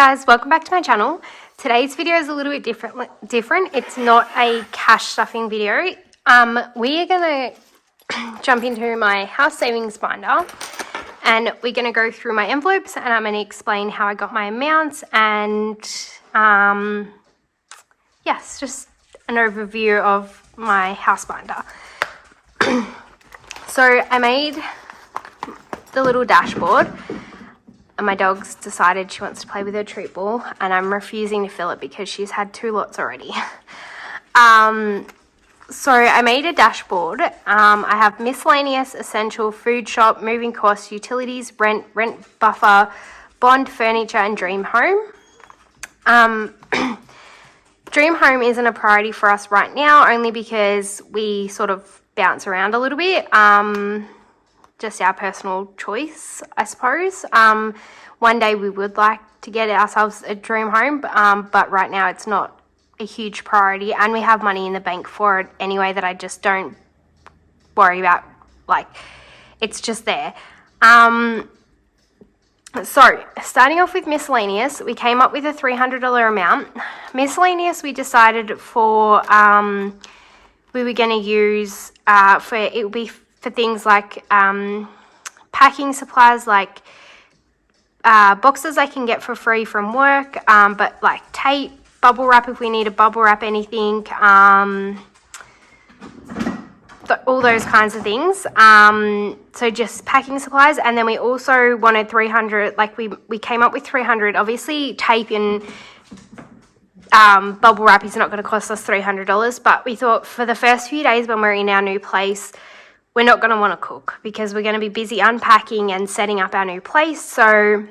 guys, welcome back to my channel. Today's video is a little bit different. It's not a cash stuffing video. We are going to jump into my house savings binder and we're going to go through my envelopes and I'm going to explain how I got my amounts and yes, just an overview of my house binder. So I made the little dashboard. And my dog's decided she wants to play with her treat ball and I'm refusing to fill it because she's had 2 lots already. So I made a dashboard. I have miscellaneous, essential, food shop, moving costs, utilities, rent buffer, bond, furniture and dream home. Dream home isn't a priority for us right now only because we sort of bounce around a little bit. Just our personal choice, I suppose. One day we would like to get ourselves a dream home, but right now it's not a huge priority and we have money in the bank for it anyway that I just don't worry about. Like, it's just there. So, starting off with miscellaneous, we came up with a $300 amount. Miscellaneous we decided for, we were going to use, it would be for things like packing supplies, like boxes I can get for free from work, but like tape, bubble wrap if we need to bubble wrap anything, all those kinds of things. So just packing supplies. And then we also wanted 300, like we came up with 300. Obviously tape and bubble wrap is not going to cost us $300, but we thought for the first few days when we're in our new place, we're not going to want to cook because we're going to be busy unpacking and setting up our new place. So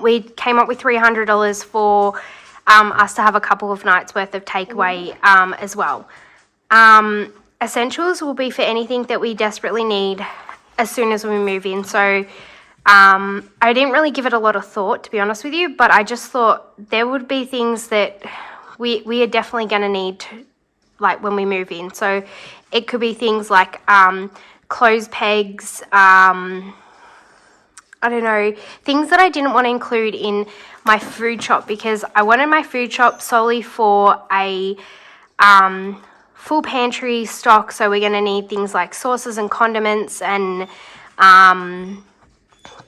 we came up with $300 for us to have a couple of nights worth of takeaway as well. Essentials will be for anything that we desperately need as soon as we move in. So I didn't really give it a lot of thought, to be honest with you, but I just thought there would be things that we are definitely going to need like when we move in. So it could be things like clothes pegs, I don't know, things that I didn't want to include in my food shop because I wanted my food shop solely for a full pantry stock. So we're going to need things like sauces and condiments and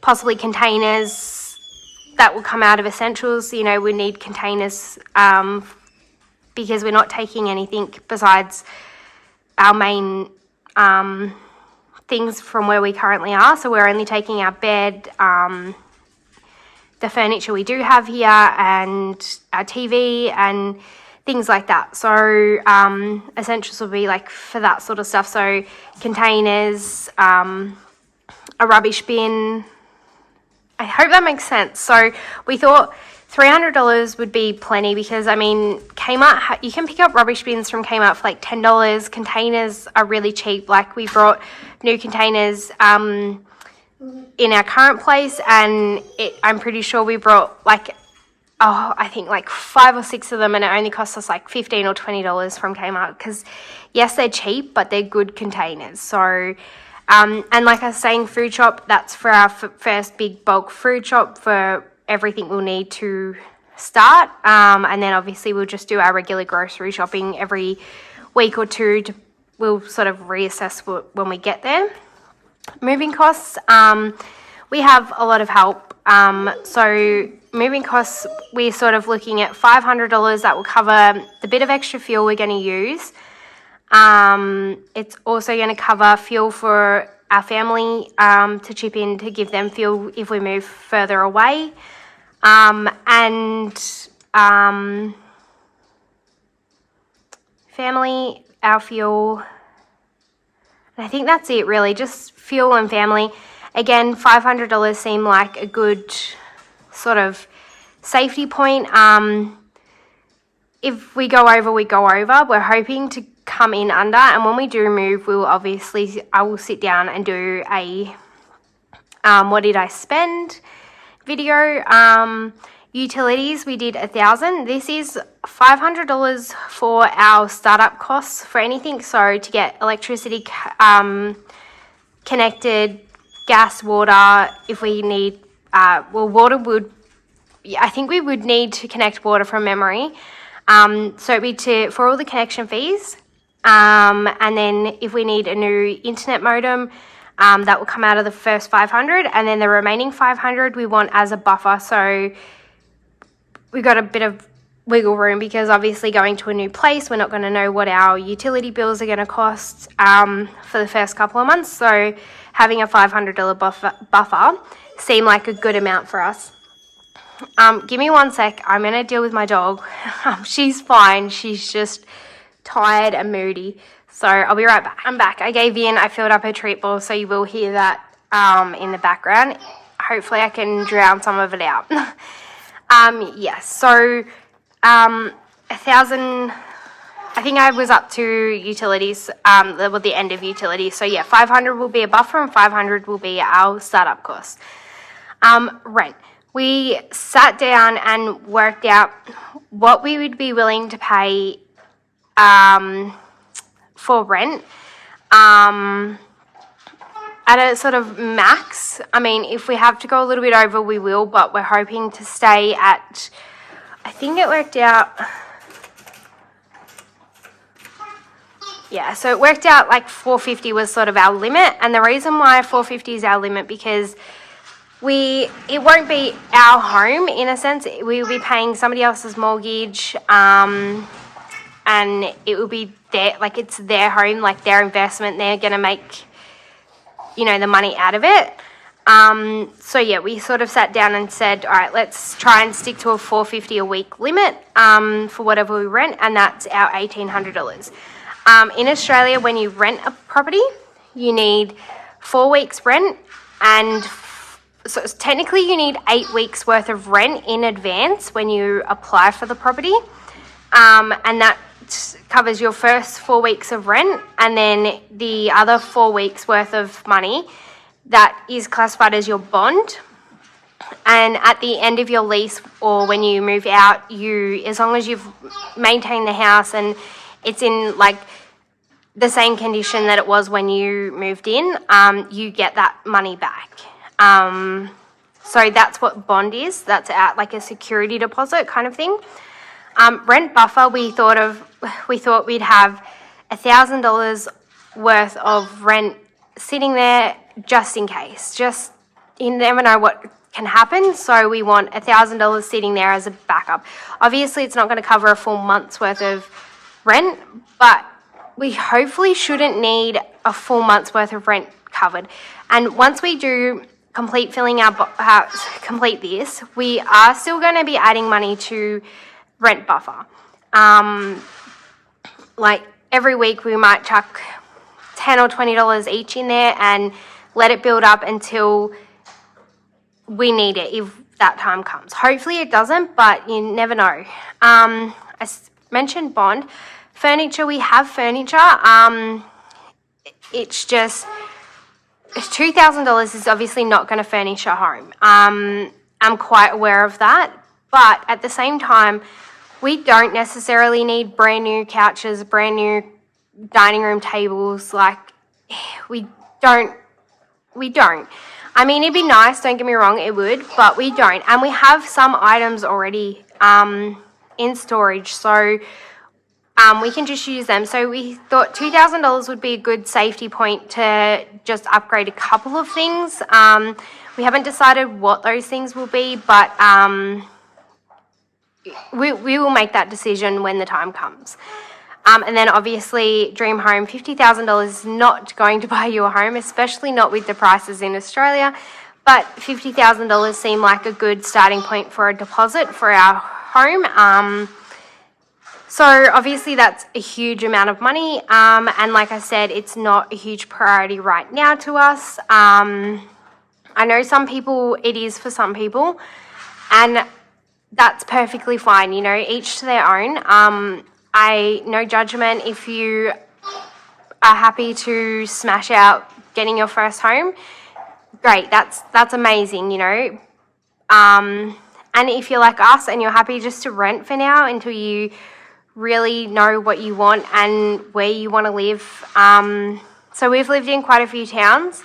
possibly containers that will come out of essentials. You know, we need containers because we're not taking anything besides our main things from where we currently are. So we're only taking our bed, the furniture we do have here and our TV and things like that. So essentials will be like for that sort of stuff. So containers, a rubbish bin. I hope that makes sense. So we thought $300 would be plenty because, I mean, Kmart, you can pick up rubbish bins from Kmart for like $10. Containers are really cheap. Like, we brought new containers in our current place and I'm pretty sure we brought like, I think like 5 or 6 of them and it only cost us like $15 or $20 from Kmart because, yes, they're cheap, but they're good containers. So, and like I was saying, food shop, that's for our first big bulk food shop for everything we'll need to start. And then obviously we'll just do our regular grocery shopping every week or two. We'll sort of reassess when we get there. Moving costs, we have a lot of help. So moving costs, we're sort of looking at $500 that will cover the bit of extra fuel we're going to use. It's also going to cover fuel for our family to chip in to give them fuel if we move further away. Family, our fuel, and I think that's it really, just fuel and family. Again, $500 seemed like a good sort of safety point. If we go over, we go over. We're hoping to come in under, and when we do move, I will sit down and do a what did I spend video. Utilities, we did $1,000. This is $500 for our startup costs for anything. So to get electricity connected, gas, water, if we need, water would I think we would need to connect water from memory. So it'd be for all the connection fees. And then if we need a new internet modem, that will come out of the first 500, and then the remaining 500 we want as a buffer. So we've got a bit of wiggle room, because obviously going to a new place, we're not going to know what our utility bills are going to cost for the first couple of months. So having a $500 buffer seemed like a good amount for us. Give me 1 sec. I'm going to deal with my dog. She's fine. She's just tired and moody. So I'll be right back. I'm back. I gave in. I filled up her treat ball, so you will hear that in the background. Hopefully I can drown some of it out. Yes. So 1,000. I think I was up to utilities, the end of utilities. So yeah, 500 will be a buffer and 500 will be our startup cost. Rent. We sat down and worked out what we would be willing to pay for rent at a sort of max. I mean, if we have to go a little bit over, we will, but we're hoping to stay at, I think it worked out, yeah, so it worked out like $450 was sort of our limit. And the reason why $450 is our limit, because it won't be our home in a sense. We will be paying somebody else's mortgage, and it will be it's their home, like their investment. They're going to make, the money out of it. So yeah, we sort of sat down and said, all right, let's try and stick to a $450 a week limit for whatever we rent, and that's our $1,800. In Australia, when you rent a property, you need 4 weeks rent, and so technically you need 8 weeks worth of rent in advance when you apply for the property, and that covers your first 4 weeks of rent, and then the other 4 weeks worth of money that is classified as your bond. And at the end of your lease, or when you move out, as long as you've maintained the house and it's in the same condition that it was when you moved in, you get that money back. So that's what bond is. That's like a security deposit kind of thing. Rent buffer, we thought we'd have $1,000 worth of rent sitting there just in case. Just, you never know what can happen, so we want $1,000 sitting there as a backup. Obviously, it's not going to cover a full month's worth of rent, but we hopefully shouldn't need a full month's worth of rent covered. And once we do complete this, we are still going to be adding money to rent buffer. Every week we might chuck $10 or $20 each in there and let it build up until we need it, if that time comes. Hopefully it doesn't, but you never know. I mentioned bond. Furniture, we have furniture. It's just $2,000 is obviously not going to furnish a home. I'm quite aware of that, but at the same time, we don't necessarily need brand new couches, brand new dining room tables. We don't. I mean, it'd be nice, don't get me wrong, it would, but we don't. And we have some items already in storage, so we can just use them. So we thought $2,000 would be a good safety point to just upgrade a couple of things. We haven't decided what those things will be, but we will make that decision when the time comes. And then obviously, dream home, $50,000 is not going to buy you a home, especially not with the prices in Australia. But $50,000 seemed like a good starting point for a deposit for our home. So obviously that's a huge amount of money. And like I said, it's not a huge priority right now to us. I know it is for some people, and that's perfectly fine, each to their own. No judgment. If you are happy to smash out getting your first home, great, that's amazing, and if you're like us and you're happy just to rent for now until you really know what you want and where you want to live. So we've lived in quite a few towns.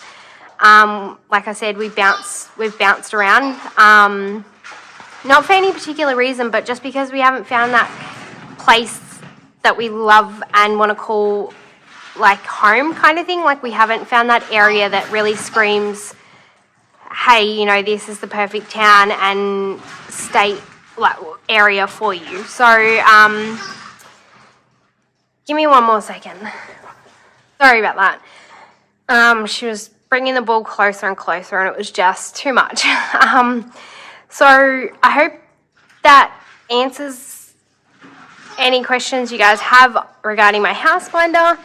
Like I said, we've bounced around. Not for any particular reason, but just because we haven't found that place that we love and want to call like home kind of thing. Like we haven't found that area that really screams, hey, you know, this is the perfect town and state like area for you. So give me one more second. Sorry about that. She was bringing the ball closer and closer and it was just too much. So I hope that answers any questions you guys have regarding my house finder.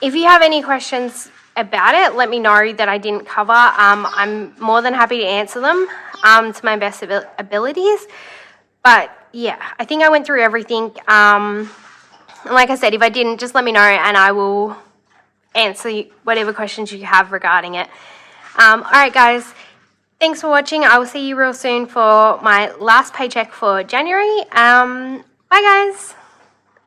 If you have any questions about it, let me know that I didn't cover. I'm more than happy to answer them to my best abilities. But yeah, I think I went through everything. And like I said, if I didn't, just let me know and I will answer whatever questions you have regarding it. All right, guys. Thanks for watching. I will see you real soon for my last paycheck for January. Bye, guys.